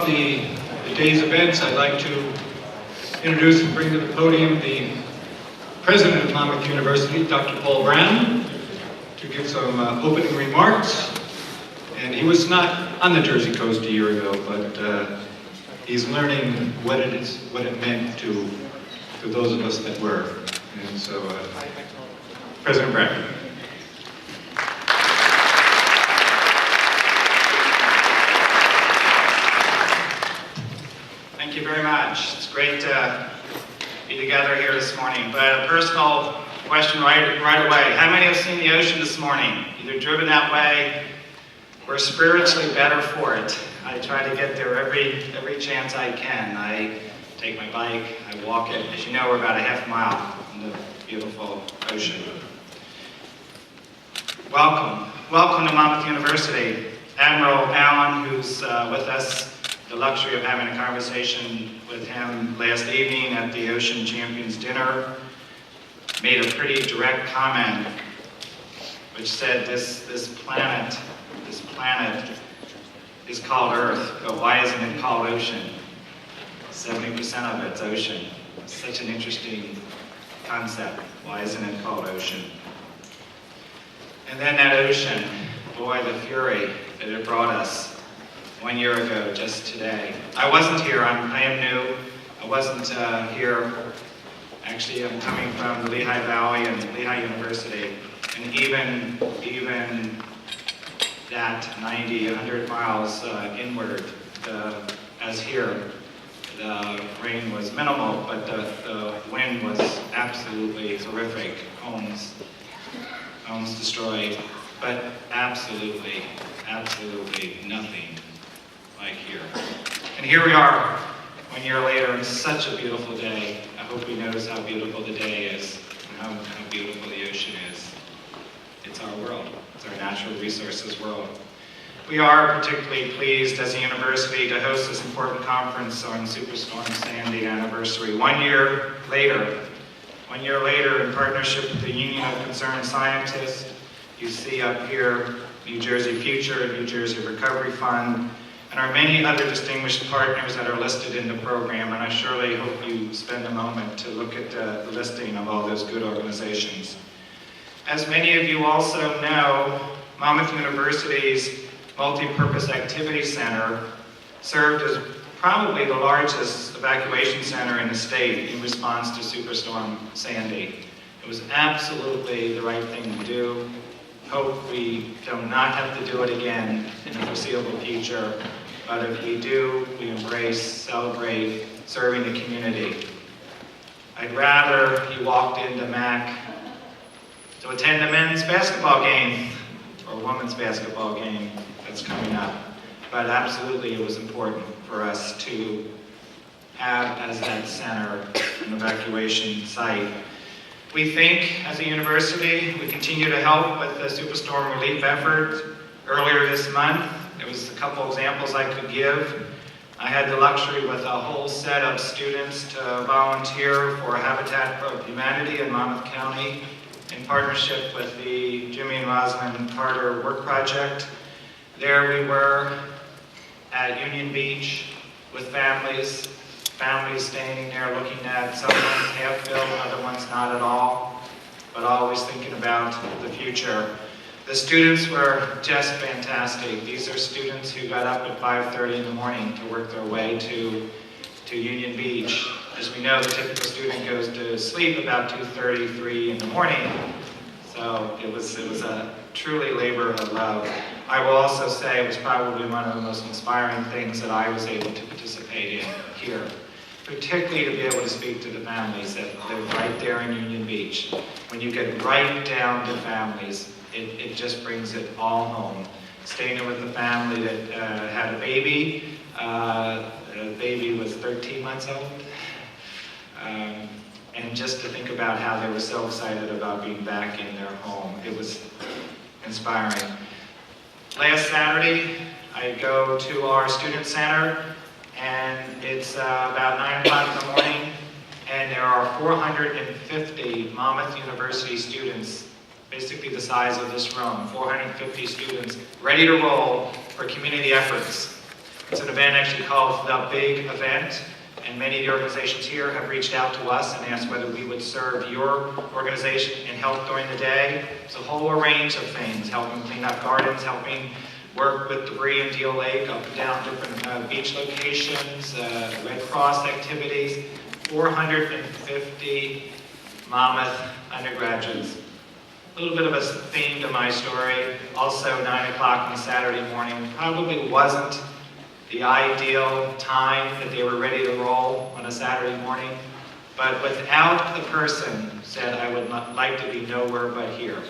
the day's events, I'd like to introduce and bring to the podium the president of Monmouth University, Dr. Paul Brown, to give some opening remarks. And he was not on the Jersey coast a year ago, but he's learning what it meant to those of us that were. And so, President Brown. Thank you very much. It's great to be together here this morning. But a personal question right away. How many have seen the ocean this morning? Either driven that way or spiritually better for it. I try to get there every chance I can. I take my bike, I walk it. As you know, we're about a half mile from the beautiful ocean. Welcome to Monmouth University. Admiral Allen, who's with us, the luxury of having a conversation with him last evening at the Ocean Champions Dinner, made a pretty direct comment which said this planet is called Earth, but why isn't it called ocean? 70% of it's ocean. It's such an interesting concept. Why isn't it called ocean? And then that ocean, boy, the fury that it brought us 1 year ago, just today. I wasn't here, I am new. I wasn't here. Actually, I'm coming from the Lehigh Valley and Lehigh University. And even that 90, 100 miles inward, as here, the rain was minimal, but the wind was absolutely terrific. Homes destroyed, but absolutely nothing like here. And here we are, 1 year later, and such a beautiful day. I hope we notice how beautiful the day is, and how beautiful the ocean is. It's our world. It's our natural resources world. We are particularly pleased as a university to host this important conference on Superstorm Sandy anniversary. 1 year later, in partnership with the Union of Concerned Scientists, you see up here New Jersey Future, New Jersey Recovery Fund, and our many other distinguished partners that are listed in the program, and I surely hope you spend a moment to look at the listing of all those good organizations. As many of you also know, Monmouth University's Multi-Purpose Activity Center served as probably the largest evacuation center in the state in response to Superstorm Sandy. It was absolutely the right thing to do. Hope we do not have to do it again in the foreseeable future, but if we do, we embrace, celebrate serving the community. I'd rather you walked into MAC to attend a men's basketball game or a women's basketball game that's coming up, but absolutely it was important for us to have as that center an evacuation site. We think, as a university, we continue to help with the Superstorm relief effort. Earlier this month, there was a couple examples I could give. I had the luxury with a whole set of students to volunteer for Habitat for Humanity in Monmouth County in partnership with the Jimmy and Rosalind Carter Work Project. There we were at Union Beach with families standing there looking at some ones half filled, other ones not at all, but always thinking about the future. The students were just fantastic. These are students who got up at 5:30 in the morning to work their way to Union Beach. As we know, the typical student goes to sleep about 2:30, 3 in the morning. So it was a truly labor of love. I will also say it was probably one of the most inspiring things that I was able to participate in here, particularly to be able to speak to the families that live right there in Union Beach. When you get right down to families, it just brings it all home. Staying there with the family that had a baby. The baby was 13 months old. And just to think about how they were so excited about being back in their home. It was inspiring. Last Saturday, I go to our student center, and it's about 9 o'clock in the morning, and there are 450 Monmouth University students, basically the size of this room, 450 students ready to roll for community efforts. It's an event actually called The Big Event, and many of the organizations here have reached out to us and asked whether we would serve your organization and help during the day. It's a whole range of things, helping clean up gardens, helping work with debris in Deal Lake, up and down different beach locations, Red Cross activities, 450 Monmouth undergraduates. A little bit of a theme to my story. Also, 9 o'clock on a Saturday morning probably wasn't the ideal time that they were ready to roll on a Saturday morning, but without the person who said, I would like to be nowhere but here.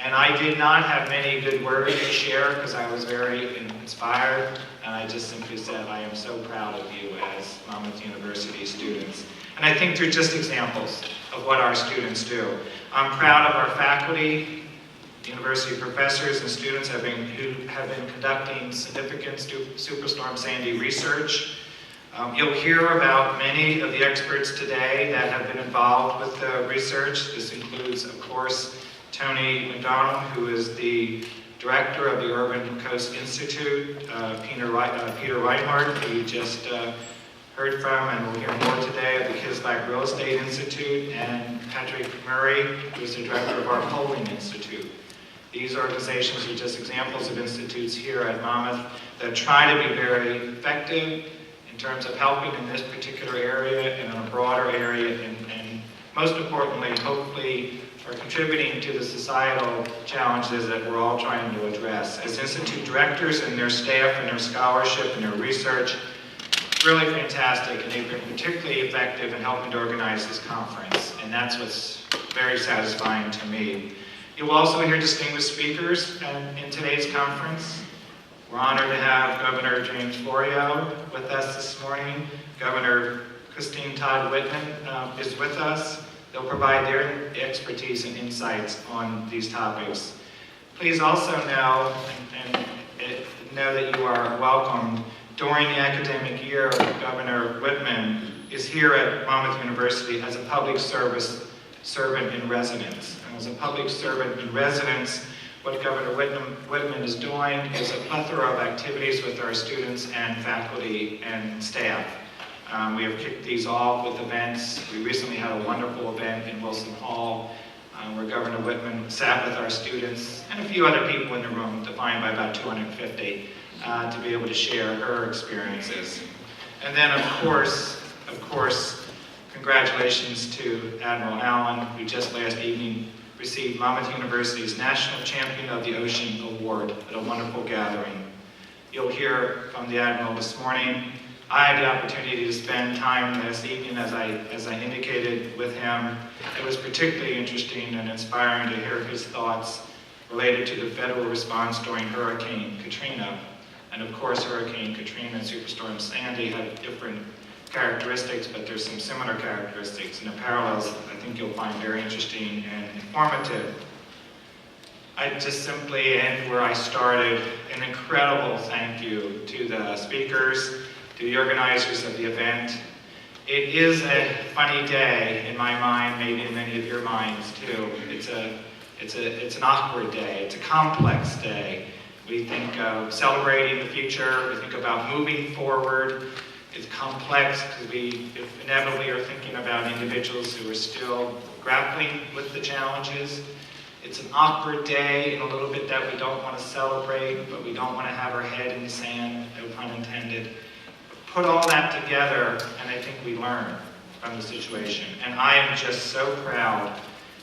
And I did not have many good words to share because I was very inspired, and I just simply said, I am so proud of you as Monmouth University students. And I think they're just examples of what our students do. I'm proud of our faculty. University professors and students who have been conducting significant Superstorm Sandy research. You'll hear about many of the experts today that have been involved with the research. This includes, of course, Tony McDonald, who is the director of the Urban Coast Institute, Peter Reinhardt, who you just heard from, and we'll hear more today, of the Kislak Real Estate Institute, and Patrick Murray, who is the director of our Polling Institute. These organizations are just examples of institutes here at Monmouth that try to be very effective in terms of helping in this particular area and in a broader area, and most importantly, hopefully, are contributing to the societal challenges that we're all trying to address. As institute directors and their staff and their scholarship and their research, really fantastic, and they've been particularly effective in helping to organize this conference, and that's what's very satisfying to me. You will also hear distinguished speakers in today's conference. We're honored to have Governor James Florio with us this morning. Governor Christine Todd Whitman is with us. They'll provide their expertise and insights on these topics. Please also know, and know that you are welcome. During the academic year, Governor Whitman is here at Monmouth University as a public service servant in residence. And as a public servant in residence, what Governor Whitman is doing is a plethora of activities with our students and faculty and staff. We have kicked these off with events. We recently had a wonderful event in Wilson Hall where Governor Whitman sat with our students and a few other people in the room, defined by about 250, to be able to share her experiences. And then, of course, congratulations to Admiral Allen, who just last evening received Monmouth University's National Champion of the Ocean Award at a wonderful gathering. You'll hear from the Admiral this morning. I had the opportunity to spend time this evening, as I indicated, with him. It was particularly interesting and inspiring to hear his thoughts related to the federal response during Hurricane Katrina. And of course, Hurricane Katrina and Superstorm Sandy have different characteristics, but there's some similar characteristics, and the parallels I think you'll find very interesting and informative. I just simply end where I started. An incredible thank you to the speakers, to the organizers of the event. It is a funny day in my mind, maybe in many of your minds too. It's an awkward day. It's a complex day. We think of celebrating the future. We think about moving forward. It's complex because we inevitably are thinking about individuals who are still grappling with the challenges. It's an awkward day in a little bit that we don't want to celebrate, but we don't want to have our head in the sand, no pun intended. Put all that together, and I think we learn from the situation. And I am just so proud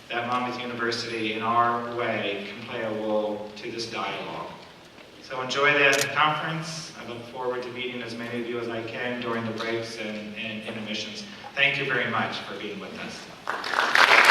that Monmouth University, in our way, can play a role to this dialogue. So enjoy the conference. I look forward to meeting as many of you as I can during the breaks and intermissions. Thank you very much for being with us.